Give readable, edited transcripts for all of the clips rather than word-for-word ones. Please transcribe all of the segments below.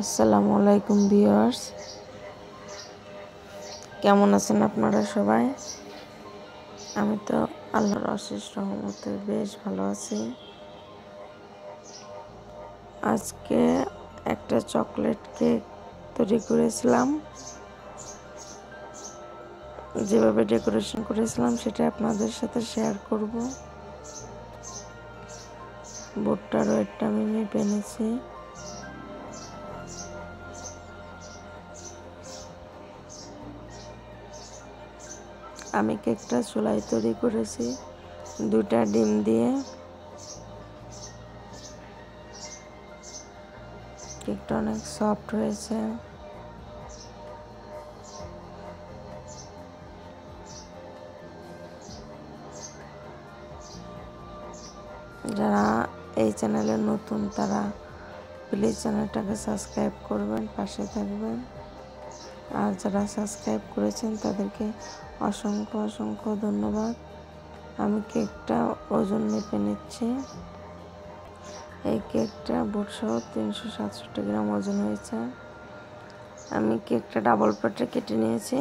আসসালামু আলাইকুম ভিউয়ার্স, কেমন আছেন আপনারা সবাই? আমি তো আল্লাহর অশেষ রহমতে বেশ ভালো আছি। আজকে একটা চকলেট কেক তৈরি করেছিলাম। যেভাবে ডেকোরেশন করেছিলাম সেটা আপনাদের সাথে শেয়ার করব। ভুট্টার ওয়েটটা আমি মেপে নিয়েছি। আমি কেকটা চুলায় তৈরি করেছি 2টা ডিম দিয়ে। কেকটা অনেক সফট হয়েছে। যারা এই চ্যানেলে নতুন তারা প্লিজ চ্যানেলটাকে সাবস্ক্রাইব করবেন, পাশে থাকবেন। আর যারা সাবস্ক্রাইব করেছেন তাদেরকে অসংখ্য অসংখ্য ধন্যবাদ। আমি কেকটা ওজন মেপে নিচ্ছি। এই কেকটা বুটসহ 367 গ্রাম ওজন হয়েছে। আমি কেকটা ডাবল পার্টে কেটে নিয়েছি।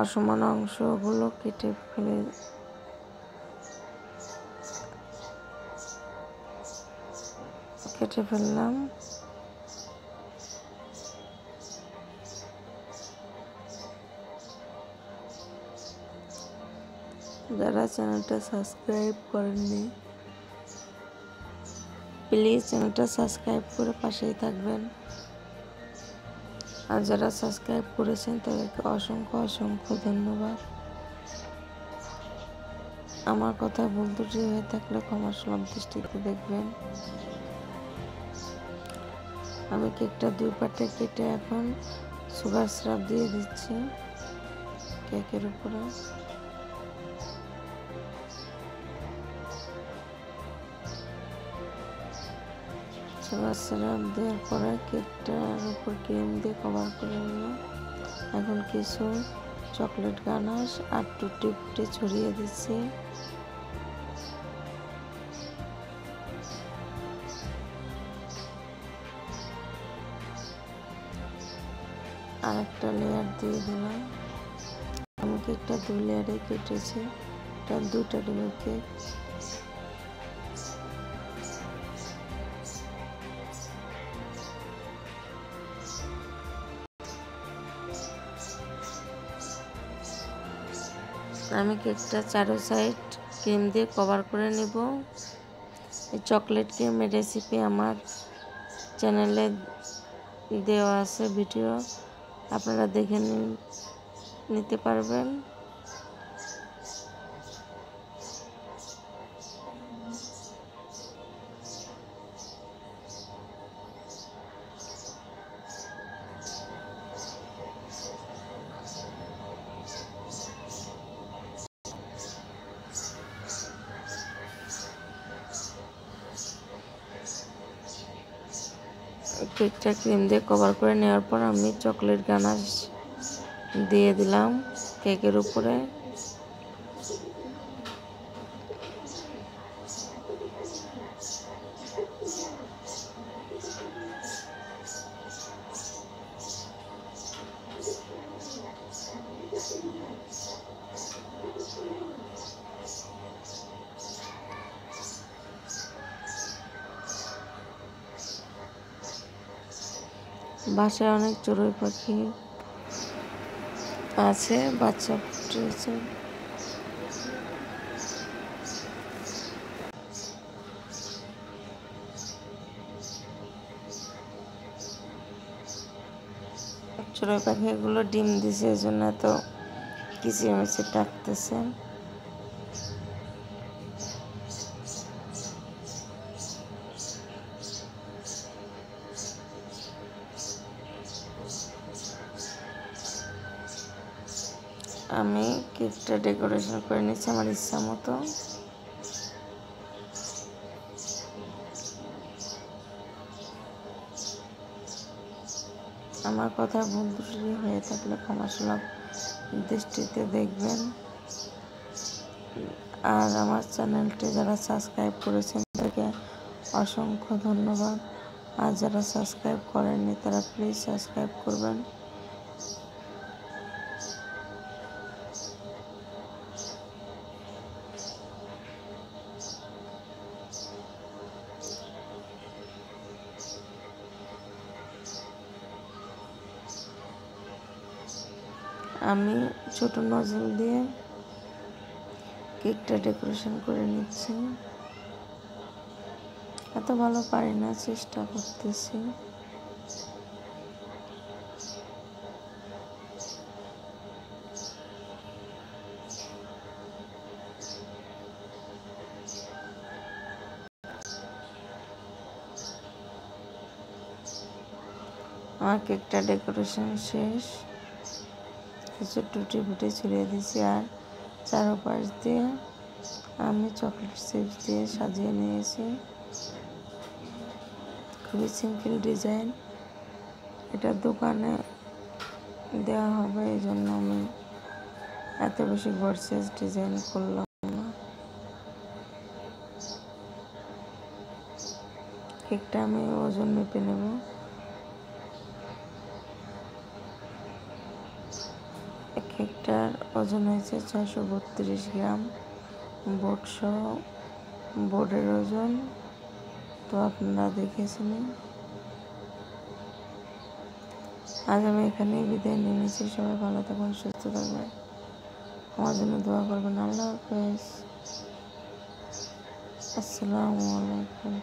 অসমান অংশগুলো কেটে ফেললাম। যারা চ্যানেলটা সাবস্ক্রাইব করেননি প্লিজ চ্যানেলটা সাবস্ক্রাইব করে পাশেই থাকবেন। আর যারা সাবস্ক্রাইব করেছেন তাদেরকে অসংখ্য অসংখ্য ধন্যবাদ। আমার কথা ভুল ত্রুটি হয়ে থাকলে ক্ষমাসুলভ দৃষ্টিতে দেখবেন। আমি কেকটা 2 পার্টে কেটে এখন সুগার সিরাপ দিয়ে দিচ্ছি কেকের উপরে। সুগার সিরাপ দেওয়ার পরে কেকটার উপর ক্রিম দিয়ে কভার করে নিলাম। এখন কিছু চকলেট গানাশ আর টুটি ফুটি ছড়িয়ে দিচ্ছি। আর একটা লেয়ার দিয়ে দিলাম। আমি কেকটা 2 লেয়ারে কেটেছি। এটা 2টা ডিমের কেক। আমি কেকটা চারো সাইড ক্রিম দিয়ে কভার করে নিব। এই চকলেট ক্রিমের রেসিপি আমার চ্যানেলে দেওয়া আছে ভিডিও, আপনারা দেখে নিতে পারবেন। কেকটা ক্রিম দিয়ে কভার করে নেওয়ার পর আমি চকলেট গানাশ দিয়ে দিলাম কেকের উপরে। বাসায় অনেক চড়ুই পাখি আছে, বাচ্চা ফুটেছে। চড়ুই পাখিগুলো ডিম দিছে, এই জন্য তো কিচিরমিচির ডাকতেছে। আমি কেকটা ডেকোরেশন করে নিচ্ছি আমার ইচ্ছা মতো। আমার কথা ভুল ত্রুটি হয়ে থাকলে ক্ষমাসুলভ দৃষ্টিতে দেখবেন। আর আমার চ্যানেলটি যারা সাবস্ক্রাইব করেছেন তাদেরকে অসংখ্য ধন্যবাদ। আর যারা সাবস্ক্রাইব করেননি তারা প্লিজ সাবস্ক্রাইব করবেন। আমি ছোট নজল দিয়ে কেকটা ডেকোরেশন করে নিচ্ছি। এত ভালো পারি না, চেষ্টা করতেছি। আমার কেকটা ডেকোরেশন শেষ। কিছু টুটি ফুটি ছড়িয়ে দিয়েছি, আর চারপাশ দিয়ে আমি চকলেট চিপস দিয়ে সাজিয়ে নিয়েছি। খুবই সিম্পল ডিজাইন, এটা দোকানে দেওয়া হবে, এই জন্য আমি এত বেশি গর্জিয়াস ডিজাইন করলাম না। কেকটা আমি ওজন মেপে নেব। কেকটার ওজন হয়েছে 632 গ্রাম, বোর্ড সহ। বোর্ডের ওজন তো আপনারা দেখেছিলেন। আজ আমি এখানেই বিদায় নিয়ে নিচ্ছি। সবাই ভালো থাকবেন, সুস্থ থাকবেন, আমার জন্য দোয়া করবেন। আল্লাহ হাফেজ, আসসালামু আলাইকুম।